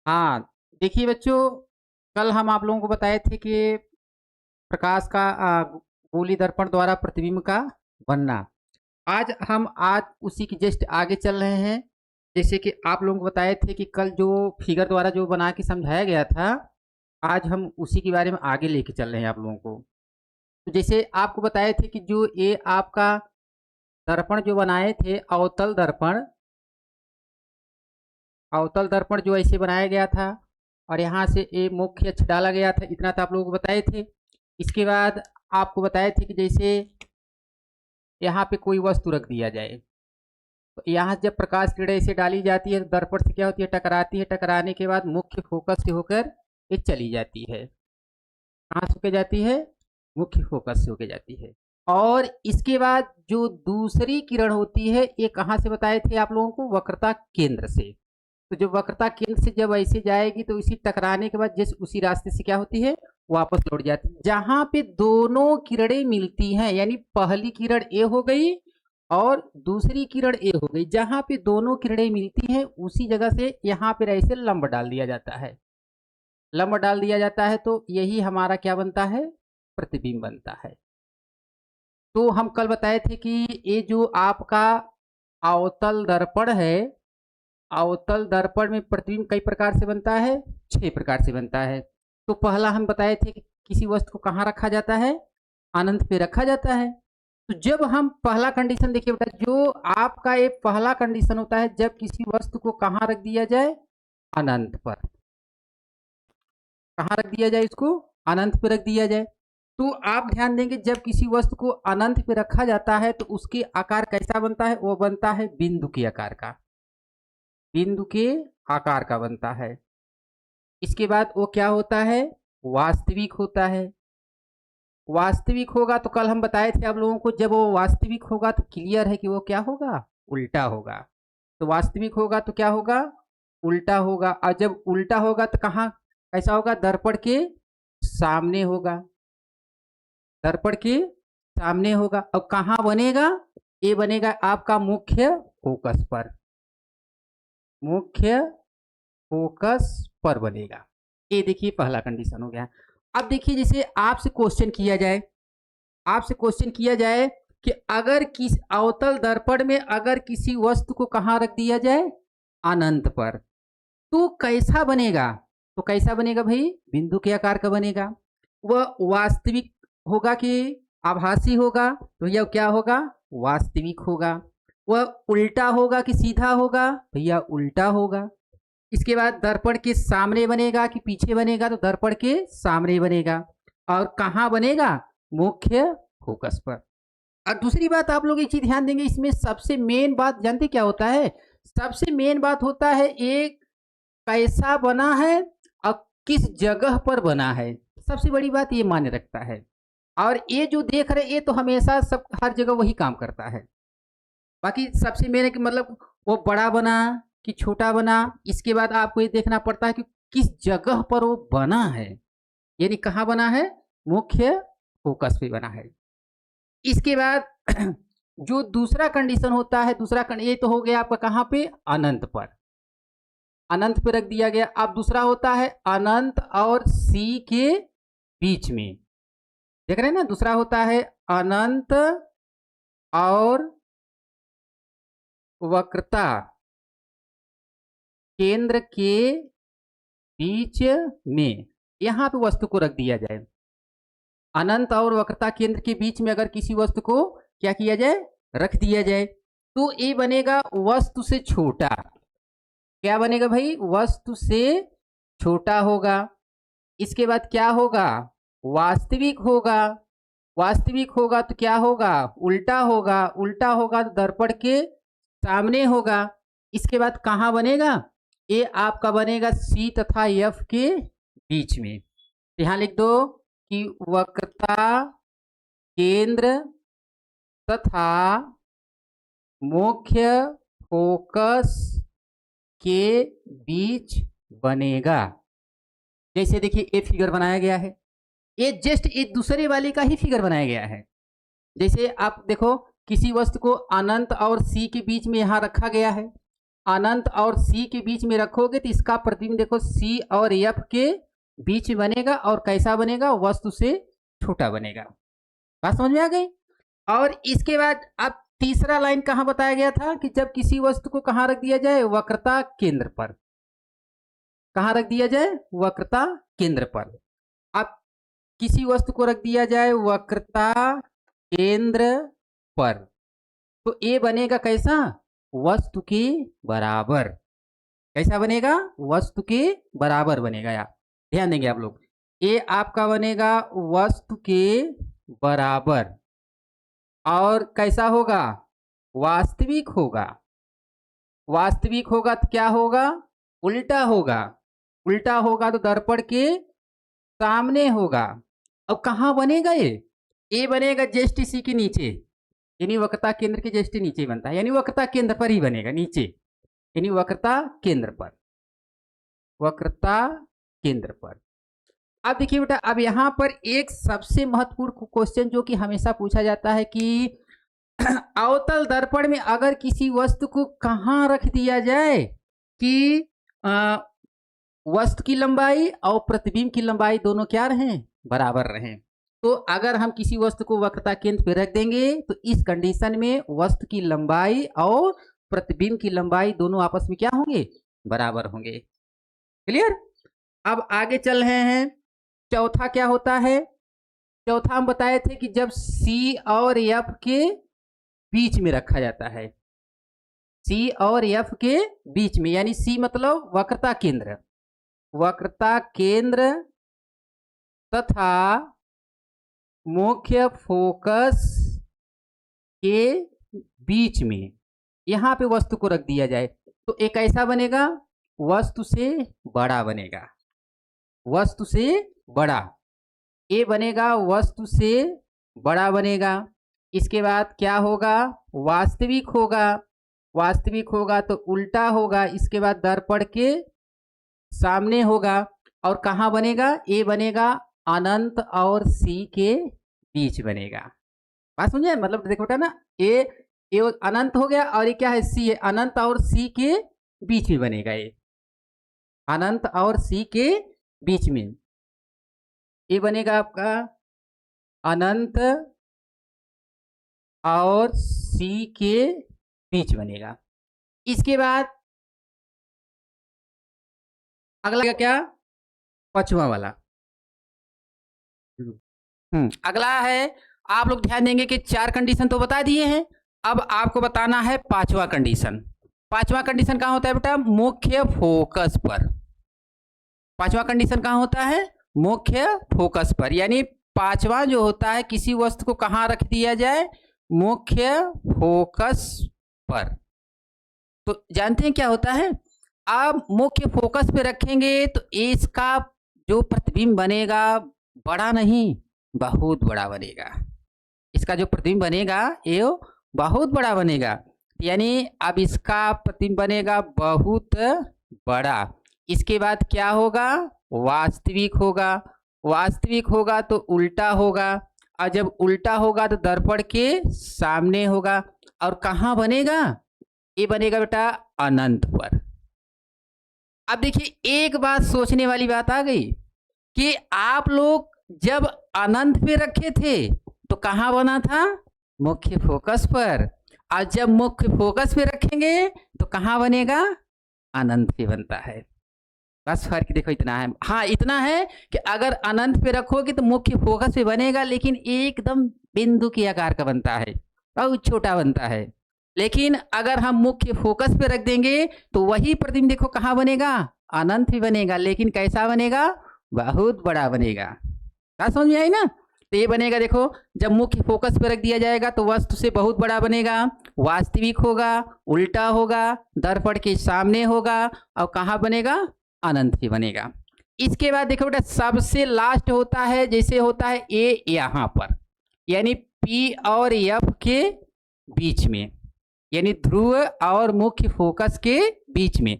हाँ, देखिए बच्चों, कल हम आप लोगों को बताए थे कि प्रकाश का गोली दर्पण द्वारा प्रतिबिंब का बनना। आज उसी की जस्ट आगे चल रहे हैं। जैसे कि आप लोगों को बताए थे कि कल जो फिगर द्वारा जो बना के समझाया गया था, आज हम उसी के बारे में आगे लेके चल रहे हैं आप लोगों को। तो जैसे आपको बताए थे कि जो ये आपका दर्पण जो बनाए थे, अवतल दर्पण जो ऐसे बनाया गया था और यहाँ से ये मुख्य अक्ष डाला गया था, इतना तो आप लोगों को बताए थे। इसके बाद आपको बताए थे कि जैसे यहाँ पे कोई वस्तु रख दिया जाए, तो यहाँ जब प्रकाश किरण ऐसे डाली जाती है तो दर्पण से क्या होती है, टकराती है। टकराने के बाद मुख्य फोकस से होकर ये चली जाती है। कहाँ से होकर जाती है? मुख्य फोकस से होकर जाती है। और इसके बाद जो दूसरी किरण होती है, ये कहाँ से बताए थे आप लोगों को? वक्रता केंद्र से। तो जब वक्रता केंद्र से जब ऐसे जाएगी तो इसी टकराने के बाद जिस उसी रास्ते से क्या होती है, वापस लौट जाती है। जहां पे दोनों किरणें मिलती हैं, यानी पहली किरण ए हो गई और दूसरी किरण ए हो गई, जहां पे दोनों किरणें मिलती हैं उसी जगह से यहाँ पे ऐसे लंब डाल दिया जाता है। लंब डाल दिया जाता है तो यही हमारा क्या बनता है? प्रतिबिंब बनता है। तो हम कल बताए थे कि ये जो आपका अवतल दर्पण है, अवतल दर्पण में प्रतिबिंब कई प्रकार से बनता है, 6 प्रकार से बनता है। तो पहला हम बताए थे कि किसी वस्तु को कहाँ रखा जाता है? अनंत पे रखा जाता है। तो जब हम पहला कंडीशन देखिए बेटा, जो आपका एक पहला कंडीशन होता है, जब किसी वस्तु को कहाँ रख दिया जाए? अनंत पर। कहाँ रख दिया जाए? इसको अनंत पे रख दिया जाए। तो आप ध्यान देंगे, जब किसी वस्तु को अनंत पे रखा जाता है तो उसके आकार कैसा बनता है? वो बनता है बिंदु के आकार का। बिंदु के आकार का बनता है। इसके बाद वो क्या होता है? वास्तविक होता है। वास्तविक होगा तो कल हम बताए थे आप लोगों को, जब वो वास्तविक होगा तो क्लियर है कि वो क्या होगा? उल्टा होगा। तो वास्तविक होगा तो क्या होगा? उल्टा होगा। और जब उल्टा होगा तो कहाँ कैसा होगा? दर्पण के सामने होगा। दर्पण के सामने होगा। अब कहाँ बनेगा? ये बनेगा आपका मुख्य फोकस पर। मुख्य फोकस पर बनेगा। ये देखिए पहला कंडीशन हो गया। अब देखिए, जैसे आपसे क्वेश्चन किया जाए, आपसे क्वेश्चन किया जाए कि अगर किस अवतल दर्पण में अगर किसी वस्तु को कहाँ रख दिया जाए? अनंत पर, तो कैसा बनेगा? तो कैसा बनेगा भाई? बिंदु के आकार का बनेगा। वह वास्तविक होगा कि आभासी होगा? तो यह क्या होगा? वास्तविक होगा। वह उल्टा होगा कि सीधा होगा? भैया उल्टा होगा। इसके बाद दर्पण के सामने बनेगा कि पीछे बनेगा? तो दर्पण के सामने बनेगा। और कहाँ बनेगा? मुख्य फोकस पर। और दूसरी बात आप लोग एक चीज ध्यान देंगे, इसमें सबसे मेन बात जानते क्या होता है? सबसे मेन बात होता है एक कैसा बना है और किस जगह पर बना है। सबसे बड़ी बात ये मान्य रखता है। और ये जो देख रहे, ये तो हमेशा सब हर जगह वही काम करता है। बाकी सबसे मेन है कि मतलब वो बड़ा बना कि छोटा बना, इसके बाद आपको ये देखना पड़ता है कि किस जगह पर वो बना है, यानी कहाँ बना है? मुख्य फोकस पे बना है। इसके बाद जो दूसरा कंडीशन होता है, ये तो हो गया आपका कहाँ पे? अनंत पर। अनंत पे रख दिया गया। अब दूसरा होता है अनंत और सी के बीच में। देख रहे हैं ना? दूसरा होता है अनंत और वक्रता केंद्र के बीच में, यहां पे वस्तु को रख दिया जाए। अनंत और वक्रता केंद्र के बीच में अगर किसी वस्तु को क्या किया जाए? रख दिया जाए, तो ये बनेगा वस्तु से छोटा। क्या बनेगा भाई? वस्तु से छोटा होगा। इसके बाद क्या होगा? वास्तविक होगा। वास्तविक होगा तो क्या होगा? उल्टा होगा। उल्टा होगा तो दर्पण के सामने होगा। इसके बाद कहाँ बनेगा? ये आपका बनेगा सी तथा एफ के बीच में। यहां लिख दो कि वक्रता केंद्र तथा मुख्य फोकस के बीच बनेगा। जैसे देखिए ये फिगर बनाया गया है, ये जस्ट एक दूसरे वाले का ही फिगर बनाया गया है। जैसे आप देखो, किसी वस्तु को अनंत और सी के बीच में यहां रखा गया है। अनंत और सी के बीच में रखोगे तो इसका प्रतिबिंब देखो सी और एफ के बीच में बनेगा, और कैसा बनेगा, वस्तु से छोटा बनेगा। बात समझ में आ गई। और इसके बाद अब तीसरा लाइन कहां बताया गया था कि जब किसी वस्तु को कहां रख दिया जाए, वक्रता केंद्र पर। कहां रख दिया जाए, वक्रता केंद्र पर। अब किसी वस्तु को रख दिया जाए वक्रता केंद्र पर, तो ए बनेगा कैसा, वस्तु के बराबर। कैसा बनेगा, वस्तु के बराबर बनेगा। यार ध्यान देंगे आप लोग, ए आपका बनेगा वस्तु के बराबर, और कैसा होगा, वास्तविक होगा। वास्तविक होगा तो क्या होगा, उल्टा होगा। उल्टा होगा तो दर्पण के सामने होगा। अब कहां बनेगा ये, ए बनेगा जस्ट इसी के नीचे, यानी वक्रता केंद्र के जस्ट नीचे बनता है, यानी वक्रता केंद्र पर ही बनेगा, नीचे, यानी वक्रता केंद्र पर। वक्रता केंद्र पर। अब देखिए बेटा, अब यहां पर एक सबसे महत्वपूर्ण क्वेश्चन जो कि हमेशा पूछा जाता है कि अवतल दर्पण में अगर किसी वस्तु को कहां रख दिया जाए कि वस्तु की लंबाई और प्रतिबिंब की लंबाई दोनों क्या रहें, बराबर रहें। तो अगर हम किसी वस्तु को वक्रता केंद्र पर रख देंगे तो इस कंडीशन में वस्तु की लंबाई और प्रतिबिंब की लंबाई दोनों आपस में क्या होंगे, बराबर होंगे। क्लियर। अब आगे चल रहे हैं, चौथा क्या होता है। चौथा हम बताए थे कि जब सी और एफ के बीच में रखा जाता है, सी और एफ के बीच में, यानी सी मतलब वक्रता केंद्र, वक्रता केंद्र तथा मुख्य फोकस के बीच में यहां पे वस्तु को रख दिया जाए तो एक ऐसा बनेगा, वस्तु से बड़ा बनेगा। वस्तु से बड़ा, ए बनेगा वस्तु से बड़ा बनेगा। इसके बाद क्या होगा, वास्तविक होगा। वास्तविक होगा तो उल्टा होगा, इसके बाद दर्पण के सामने होगा। और कहां बनेगा, ए बनेगा अनंत और सी के बीच बनेगा। बात समझे, मतलब देखो बेटा ना, ए अनंत हो गया और ये क्या है, सी है, अनंत और सी के बीच में बनेगा। ये अनंत और सी के बीच में ये बनेगा आपका अनंत और सी के बीच बनेगा। इसके बाद अगला क्या, पांचवा वाला। अगला है, आप लोग ध्यान देंगे कि चार कंडीशन तो बता दिए हैं, अब आपको बताना है पांचवा कंडीशन। पांचवा कंडीशन कहां होता है बेटा, मुख्य फोकस पर। पांचवा कंडीशन कहां होता है, मुख्य फोकस पर, यानी पांचवा जो होता है किसी वस्तु को कहां रख दिया जाए, मुख्य फोकस पर। तो जानते हैं क्या होता है, आप मुख्य फोकस पे रखेंगे तो इसका जो प्रतिबिंब बनेगा बड़ा नहीं, बहुत बड़ा बनेगा। इसका जो प्रतिबिंब बनेगा ये बहुत बड़ा बनेगा, यानी अब इसका प्रतिबिंब बनेगा बहुत बड़ा। इसके बाद क्या होगा, वास्तविक होगा। वास्तविक होगा तो उल्टा होगा, और जब उल्टा होगा तो दर्पण के सामने होगा। और कहां बनेगा, ये बनेगा बेटा अनंत पर। अब देखिए एक बात सोचने वाली बात आ गई कि आप लोग जब अनंत पे रखे थे तो कहां बना था, मुख्य फोकस पर, और जब मुख्य फोकस पे रखेंगे तो कहां बनेगा, अनंत पे बनता है। बस फर्क देखो इतना है। हाँ इतना है कि अगर अनंत पे रखोगे तो मुख्य फोकस पे बनेगा, लेकिन एकदम बिंदु के आकार का बनता है, बहुत छोटा बनता है। लेकिन अगर हम मुख्य फोकस पे रख देंगे तो वही प्रतिबिंब देखो कहाँ बनेगा, अनंत भी बनेगा, लेकिन कैसा बनेगा, बहुत बड़ा बनेगा। बात समझ में आई ना। तो ये बनेगा, देखो जब मुख्य फोकस पे रख दिया जाएगा तो वस्तु से बहुत बड़ा बनेगा, वास्तविक होगा, उल्टा होगा, दर्पण के सामने होगा, और कहाँ बनेगा, अनंत भी बनेगा। इसके बाद देखो बेटा सबसे लास्ट होता है, जैसे होता है ए यहाँ पर, यानी पी और एफ के बीच में, यानी ध्रुव और मुख्य फोकस के बीच में।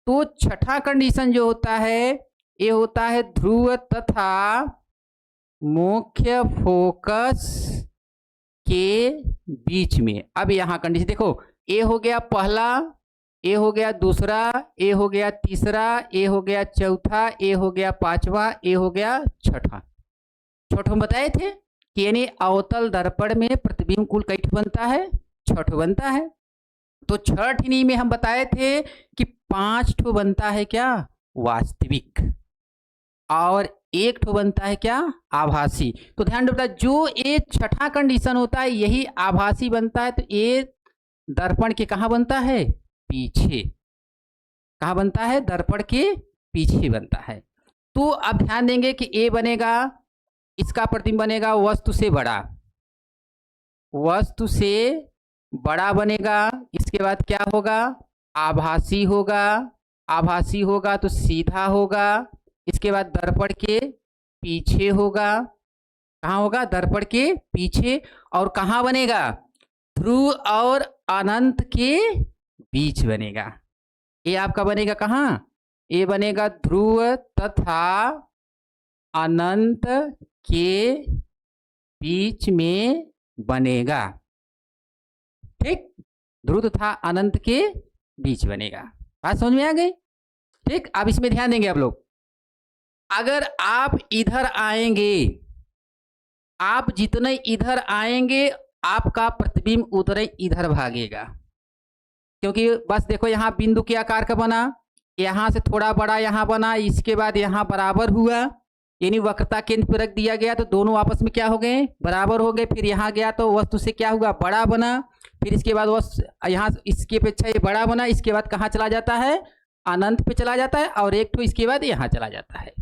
तो छठा कंडीशन जो होता है ये होता है ध्रुव तथा मुख्य फोकस के बीच में। अब यहाँ कंडीशन देखो, ए हो गया पहला ए हो गया दूसरा, ए हो गया तीसरा, ए हो गया चौथा, ए हो गया पांचवा, ए हो गया छठा। छठों बताए थे कि यानी अवतल दर्पण में प्रतिबिंब कुल कई ठो बनता है, छठो बनता है। तो छठनी में हम बताए थे कि 5 ठो बनता है क्या, वास्तविक, और 1 ठो बनता है क्या, आभासी। तो ध्यान रखना, जो ये छठा कंडीशन होता है यही आभासी बनता है। तो ये दर्पण के कहाँ बनता है, पीछे। कहाँ बनता है, दर्पण के पीछे बनता है। तो अब ध्यान देंगे कि ए बनेगा, इसका प्रतिबिंब बनेगा वस्तु से बड़ा, वस्तु से बड़ा बनेगा। इसके बाद क्या होगा, आभासी होगा, आभासी होगा तो सीधा होगा। इसके बाद दर्पण के पीछे होगा, कहाँ होगा, दर्पण के पीछे। और कहाँ बनेगा, ध्रुव और अनंत के बीच बनेगा। ये आपका बनेगा कहाँ, ये बनेगा ध्रुव तथा अनंत के बीच में बनेगा। ठीक, ध्रुव तथा अनंत के बीच बनेगा। बात समझ में आ गई। ठीक, अब इसमें ध्यान देंगे आप लोग। अगर आप इधर आएंगे, आप जितने इधर आएंगे आपका प्रतिबिंब उतरे इधर भागेगा। क्योंकि बस देखो यहाँ बिंदु के आकार का बना, यहाँ से थोड़ा बड़ा यहाँ बना, इसके बाद यहाँ बराबर हुआ, यानी वक्रता केंद्र पर रख दिया गया तो दोनों आपस में क्या हो गए, बराबर हो गए। फिर यहाँ गया तो वस्तु से क्या हुआ, बड़ा बना। फिर इसके बाद वस्तु यहाँ इसकी अपेक्षा ये बड़ा बना। इसके बाद कहाँ चला जाता है, अनंत पे चला जाता है, और एक तो इसके बाद यहाँ चला जाता है।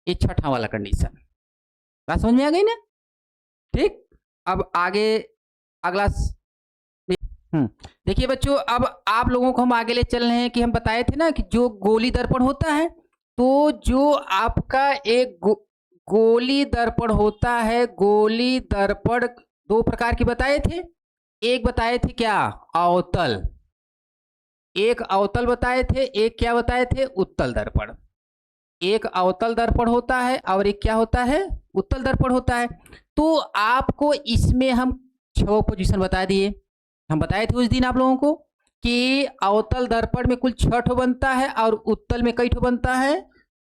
ये छठा वाला कंडीशन। बात समझ में आ गई ना। ठीक, अब आगे अगला देखिए बच्चों, अब आप लोगों को हम आगे ले चल रहे हैं कि हम बताए थे ना कि जो गोली दर्पण होता है, तो जो आपका एक गोली दर्पण होता है, गोली दर्पण 2 प्रकार के बताए थे। एक बताए थे क्या, अवतल, एक अवतल बताए थे, एक क्या बताए थे, उत्तल दर्पण। एक अवतल दर्पण होता है और एक क्या होता है, उत्तल दर्पण होता है। तो आपको इसमें हम 6 पोजीशन बता दिए। हम बताए थे उस दिन आप लोगों को कि अवतल दर्पण में कुल 6 ठो बनता है और उत्तल में कई ठो बनता है,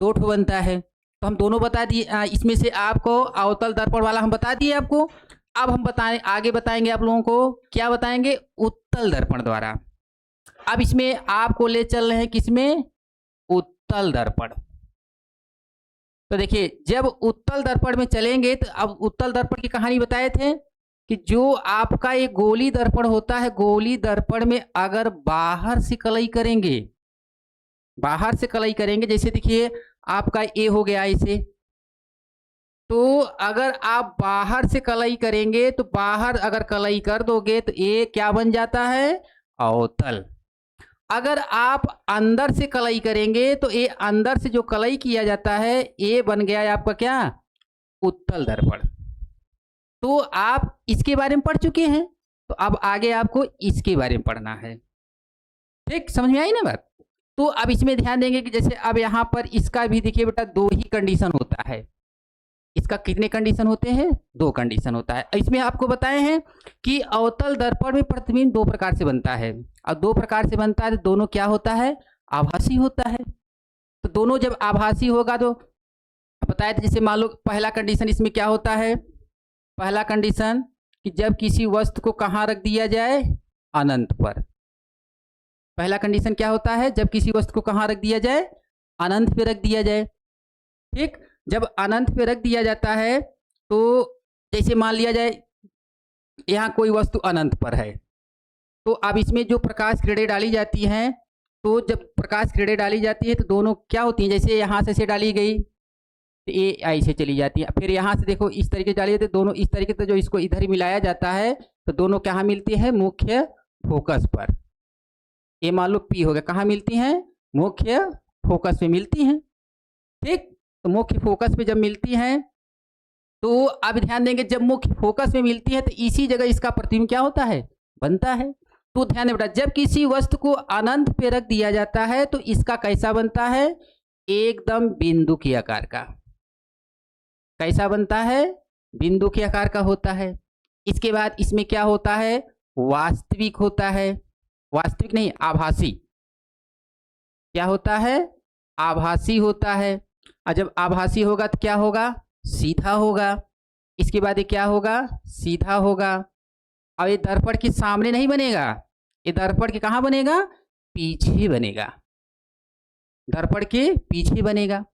2 ठो बनता है। तो हम दोनों बता दिए। इसमें से आपको अवतल दर्पण वाला हम बता दिए आपको। अब हम बताएं, आगे बताएंगे आप लोगों को, क्या बताएंगे, उत्तल दर्पण द्वारा। अब इसमें आपको ले चल रहे हैं किसमें, उत्तल दर्पण। तो देखिए, जब उत्तल दर्पण में चलेंगे तो अब उत्तल दर्पण की कहानी बताए थे कि जो आपका ये गोली दर्पण होता है, गोली दर्पण में अगर बाहर से कलई करेंगे, बाहर से कलई करेंगे, जैसे देखिए आपका ए हो गया ऐसे, तो अगर आप बाहर से कलई करेंगे तो बाहर अगर कलई कर दोगे तो ये क्या बन जाता है, अवतल। अगर आप अंदर से कलई करेंगे तो ये अंदर से जो कलई किया जाता है ये बन गया है आपका क्या, उत्तल दर्पण। तो आप इसके बारे में पढ़ चुके हैं, तो अब आगे आपको इसके बारे में पढ़ना है। ठीक, समझ में आई ना बात। तो अब इसमें ध्यान देंगे कि जैसे अब यहाँ पर इसका भी देखिए बेटा 2 ही कंडीशन होता है। इसका कितने कंडीशन होते हैं, 2 कंडीशन होता है। इसमें आपको बताए हैं कि अवतल दर्पण में प्रतिबिंब 2 प्रकार से बनता है, और 2 प्रकार से बनता है तो दोनों क्या होता है, आभासी होता है। तो दोनों जब आभासी होगा तो बताया था, जैसे मान लो पहला कंडीशन इसमें क्या होता है, पहला कंडीशन कि जब किसी वस्तु को कहाँ रख दिया जाए, अनंत पर। पहला कंडीशन क्या होता है, जब किसी वस्तु को कहाँ रख दिया जाए, अनंत पे रख दिया जाए। ठीक, जब अनंत पे रख दिया जाता है तो जैसे मान लिया जाए यहाँ कोई वस्तु अनंत पर है, तो अब इसमें जो प्रकाश किरणें डाली जाती हैं, तो जब प्रकाश किरणें डाली जाती है तो दोनों क्या होती हैं, जैसे यहाँ से डाली गई तो ये ऐसे चली जाती है, फिर यहाँ से देखो इस तरीके से डाली जाती है, दोनों इस तरीके से जो इसको इधर ही मिलाया जाता है तो दोनों कहाँ मिलती है, मुख्य फोकस पर। ये मान लो पी हो गया, कहाँ मिलती हैं, मुख्य फोकस में मिलती हैं। ठीक, तो मुख्य फोकस पे जब मिलती हैं तो अब ध्यान देंगे, जब मुख्य फोकस में मिलती है तो इसी जगह इसका प्रतिबिंब क्या होता है, बनता है। तो ध्यान दें बेटा, जब किसी वस्तु को अनंत पे रख दिया जाता है तो इसका कैसा बनता है, एकदम बिंदु के आकार का। कैसा बनता है, बिंदु के आकार का होता है। इसके बाद इसमें क्या होता है, वास्तविक होता है, वास्तविक नहीं आभासी, क्या होता है, आभासी होता है। और जब आभासी होगा तो क्या होगा, सीधा होगा। इसके बाद ये क्या होगा, सीधा होगा। और ये दर्पण के सामने नहीं बनेगा, ये दर्पण के कहाँ बनेगा, पीछे बनेगा, दर्पण के पीछे बनेगा।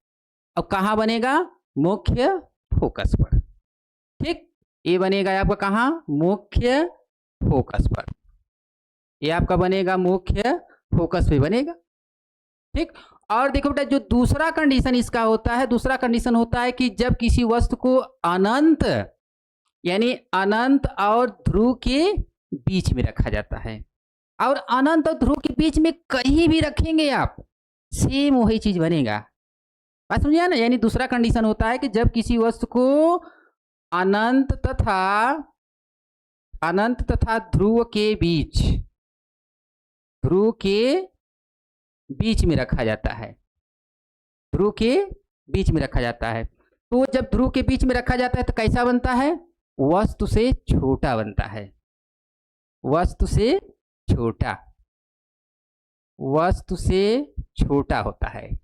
अब कहाँ बनेगा, मुख्य फोकस पर। ठीक, ये बनेगा आपका कहाँ, मुख्य फोकस पर। ये आपका बनेगा मुख्य फोकस पे बनेगा। ठीक, और देखो बेटा जो दूसरा कंडीशन इसका होता है, दूसरा कंडीशन होता है कि जब किसी वस्तु को अनंत यानी अनंत और ध्रुव के बीच में रखा जाता है। और अनंत और ध्रुव के बीच में कहीं भी रखेंगे आप, सेम वही चीज बनेगा। बात समझिए ना, यानी दूसरा कंडीशन होता है कि जब किसी वस्तु को अनंत तथा ध्रुव के बीच में रखा जाता है, ध्रुव के बीच में रखा जाता है। तो जब ध्रुव के बीच में रखा जाता है तो कैसा बनता है, वस्तु से छोटा बनता है, वस्तु से छोटा होता है।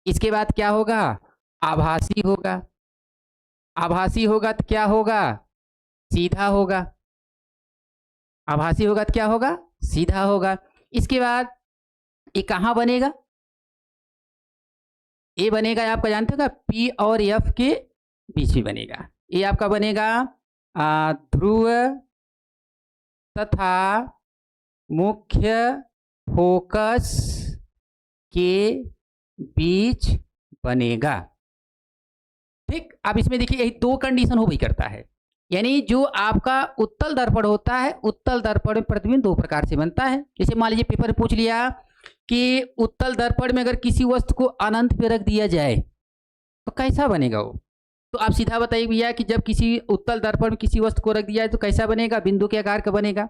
इसके बाद क्या होगा, आभासी होगा। आभासी होगा तो क्या होगा, सीधा होगा। आभासी होगा तो क्या होगा, सीधा होगा। इसके बाद ये कहाँ बनेगा, ये बनेगा आपका जानते होगा पी और एफ के बीच में बनेगा। ये आपका बनेगा ध्रुव तथा मुख्य फोकस के बीच बनेगा। ठीक, अब इसमें देखिए यही दो कंडीशन हो भी करता है। यानी जो आपका उत्तल दर्पण होता है, उत्तल दर्पण में प्रतिबिंब दो प्रकार से बनता है। जैसे मान लीजिए पेपर में पूछ लिया कि उत्तल दर्पण में अगर किसी वस्तु को अनंत पे रख दिया जाए तो कैसा बनेगा वो, तो आप सीधा बताइए भैया कि जब किसी उत्तल दर्पण में किसी वस्तु को रख दिया जाए तो कैसा बनेगा, बिंदु के आकार का बनेगा।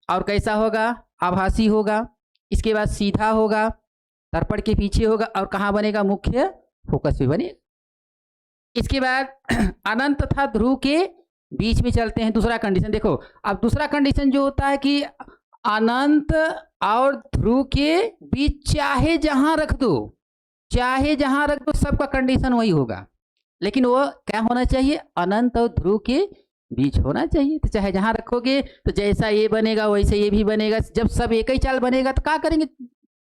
और कैसा होगा, आभासी होगा। इसके बाद सीधा होगा, दर्पण के पीछे होगा, और कहाँ बनेगा, मुख्य फोकस पे बनेगा। इसके बाद अनंत तथा ध्रुव के बीच में चलते हैं। दूसरा कंडीशन देखो, अब दूसरा कंडीशन जो होता है कि अनंत और ध्रुव के बीच चाहे जहां रख दो, सबका कंडीशन वही होगा, लेकिन वो क्या होना चाहिए, अनंत और ध्रुव के बीच होना चाहिए। तो चाहे जहां रखोगे तो जैसा ये बनेगा वैसे ये भी बनेगा। जब सब एक ही चाल बनेगा तो क्या करेंगे,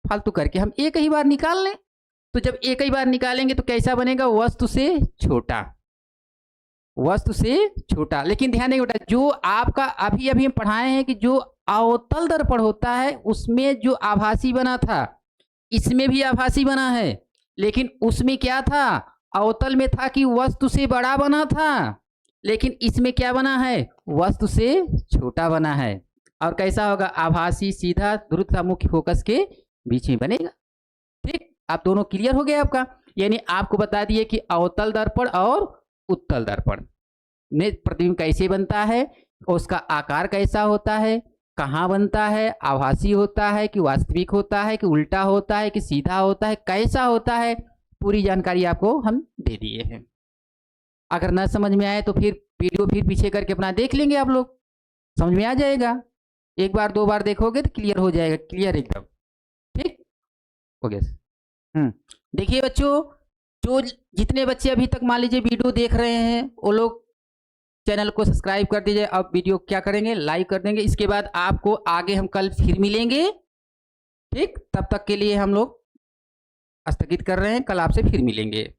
फालतू करके हम एक ही बार निकाल लें। तो जब एक ही बार निकालेंगे तो कैसा बनेगा, वस्तु से छोटा। लेकिन ध्यान दें बेटा, जो आपका अभी हम पढ़ाए हैं कि जो अवतल दर्पण होता है उसमें जो आभासी बना था, इसमें भी आभासी बना है, लेकिन उसमें क्या था, अवतल में था कि वस्तु से बड़ा बना था, लेकिन इसमें क्या बना है, वस्तु से छोटा बना है। और कैसा होगा, आभासी, सीधा, ध्रुव तथा मुख्य फोकस के बीच में बनेगा। ठीक, आप दोनों क्लियर हो गए आपका। यानी आपको बता दिए कि अवतल दर्पण और उत्तल दर्पण में प्रतिबिंब कैसे बनता है, उसका आकार कैसा होता है, कहाँ बनता है, आभासी होता है कि वास्तविक होता है कि उल्टा होता है कि सीधा होता है, कैसा होता है, पूरी जानकारी आपको हम दे दिए हैं। अगर न समझ में आए तो फिर वीडियो फिर पीछे करके अपना देख लेंगे, आप लोग समझ में आ जाएगा। एक बार दो बार देखोगे तो क्लियर हो जाएगा, क्लियर एकदम। ठीक हो गया। देखिए बच्चों, जो जितने बच्चे अभी तक मान लीजिए वीडियो देख रहे हैं वो लोग चैनल को सब्सक्राइब कर दीजिए। अब वीडियो क्या करेंगे, लाइक कर देंगे। इसके बाद आपको आगे हम कल फिर मिलेंगे। ठीक, तब तक के लिए हम लोग स्थगित कर रहे हैं, कल आपसे फिर मिलेंगे।